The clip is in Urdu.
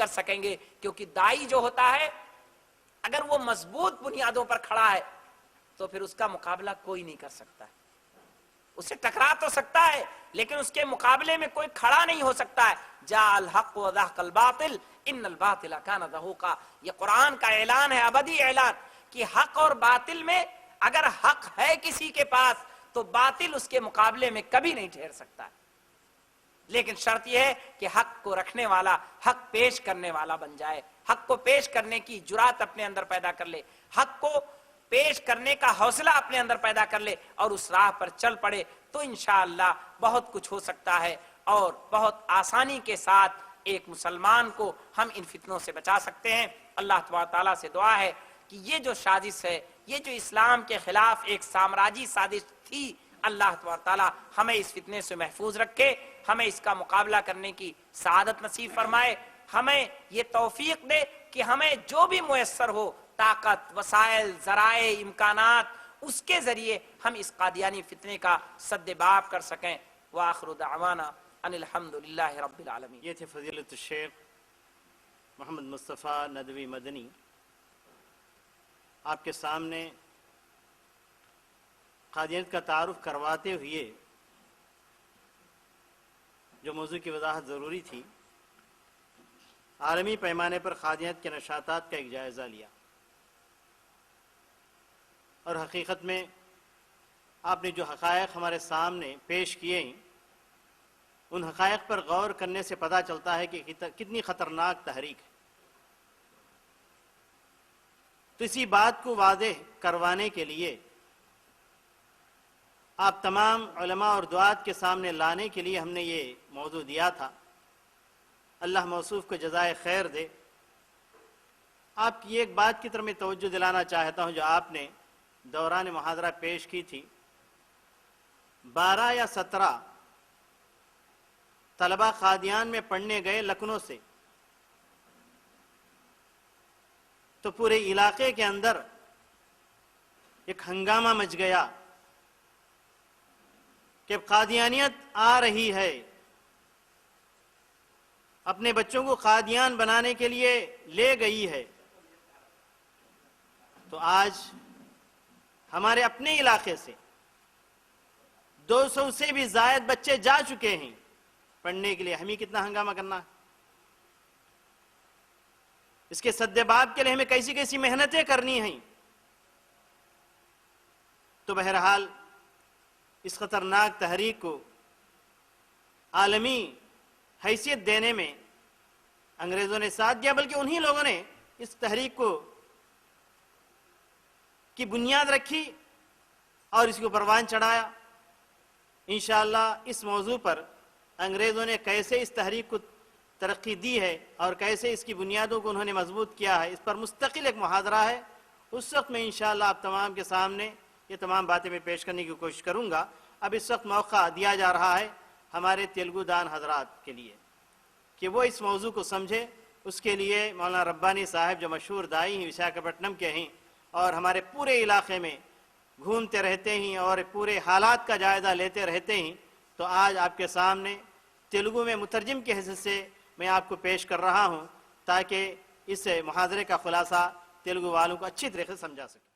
کر سکیں گے، کیونکہ دائی جو ہوتا ہے اگر وہ مضبوط بنیادوں پر کھڑا ہے تو پھر اس کا مقابلہ کوئی نہیں کر سکتا ہے، اس سے ٹکرا تو سکتا ہے لیکن اس کے مقابلے میں کوئی کھڑا نہیں ہو سکتا ہے۔ جاء الحق وزهق الباطل ان الباطل کان زہوقا، یہ قرآن کا اعلان ہے، ابدی اعلان، کہ حق اور باطل میں اگر حق ہے کسی کے پاس تو باطل اس کے مقابلے میں کبھی نہیں ٹھہر سکتا، لیکن شرط یہ ہے کہ حق کو رکھنے والا، حق پیش کرنے والا بن جائے، حق کو پیش کرنے کی جرات اپنے اندر پیدا کر لے، حق کو پیش کرنے کا حوصلہ اپنے اندر پیدا کر لے اور اس راہ پر چل پڑے، تو انشاءاللہ بہت کچھ ہو سکتا ہے اور بہت آسانی کے ساتھ ایک مسلمان کو ہم ان فتنوں سے بچا سکتے ہیں۔ اللہ تبارک تعالیٰ سے دعا ہے کہ یہ جو سازش ہے، یہ جو اسلام کے خلاف ایک سامراجی سازش تھی، اللہ تبارک تعالیٰ ہمیں اس فتنے سے محفوظ رکھے، ہمیں اس کا مقابلہ کرنے کی سعادت نصیب فرمائے، ہمیں یہ توفیق دے کہ ہمیں جو بھی میسر ہو، طاقت، وسائل، ذرائع، امکانات، اس کے ذریعے ہم اس قادیانی فتنے کا سد باب کر سکیں۔ وآخر دعوانا ان الحمدللہ رب العالمین۔ یہ تھے فضیلت الشیخ محمد مصطفیٰ ندوی مدنی، آپ کے سامنے قادیانیت کا تعارف کرواتے ہوئے جو موضوع کی وضاحت ضروری تھی، عالمی پیمانے پر قادیانیت کے نشاطات کا ایک جائزہ لیا، اور حقیقت میں آپ نے جو حقائق ہمارے سامنے پیش کیے ہیں، ان حقائق پر غور کرنے سے پتہ چلتا ہے کہ کتنی خطرناک تحریک ہے۔ تو اسی بات کو واضح کروانے کے لیے آپ تمام علماء اور دعات کے سامنے لانے کے لیے ہم نے یہ موضوع دیا تھا۔ اللہ موصوف کو جزائے خیر دے۔ آپ کی ایک بات کی طرف میں توجہ دلانا چاہتا ہوں جو آپ نے دوران محاضرہ پیش کی تھی، 12 یا 17 طلبہ قادیان میں پڑھنے گئے لکھنؤ سے، تو پورے علاقے کے اندر ایک ہنگامہ مچ گیا کہ قادیانیت آ رہی ہے، اپنے بچوں کو قادیان بنانے کے لیے لے گئی ہے۔ تو آج ہمارے اپنے علاقے سے 200 سے بھی زائد بچے جا چکے ہیں پڑھنے کے لیے، ہمیں کتنا ہنگامہ کرنا ہے؟ اس کے سد باب کے لیے ہمیں کیسی کیسی محنتیں کرنی ہیں۔ تو بہرحال اس خطرناک تحریک کو عالمی حیثیت دینے میں انگریزوں نے ساتھ دیا، بلکہ انہی لوگوں نے اس تحریک کو کی بنیاد رکھی اور اس کو پروان چڑھایا۔ انشاءاللہ اس موضوع پر انگریزوں نے کیسے اس تحریک کو ترقی دی ہے اور کیسے اس کی بنیادوں کو انہوں نے مضبوط کیا ہے، اس پر مستقل ایک محاضرہ ہے، اس وقت میں انشاءاللہ آپ تمام کے سامنے یہ تمام باتیں میں پیش کرنے کی کوشش کروں گا۔ اب اس وقت موقع دیا جا رہا ہے ہمارے تیلگو دان حضرات کے لیے کہ وہ اس موضوع کو سمجھے۔ اس کے لیے مولانا ربانی صاحب جو مشہور دائی ہیں، وشاکھاپٹنم کے ہیں اور ہمارے پورے علاقے میں گھومتے رہتے ہیں اور پورے حالات کا جائزہ لیتے رہتے ہیں، تو آج آپ کے سامنے تیلگو میں مترجم کی حیثیت سے میں آپ کو پیش کر رہا ہوں تاکہ اس محاضرے کا خلاصہ تیلگو والوں کو اچھی طریقے سے سمجھا سکے۔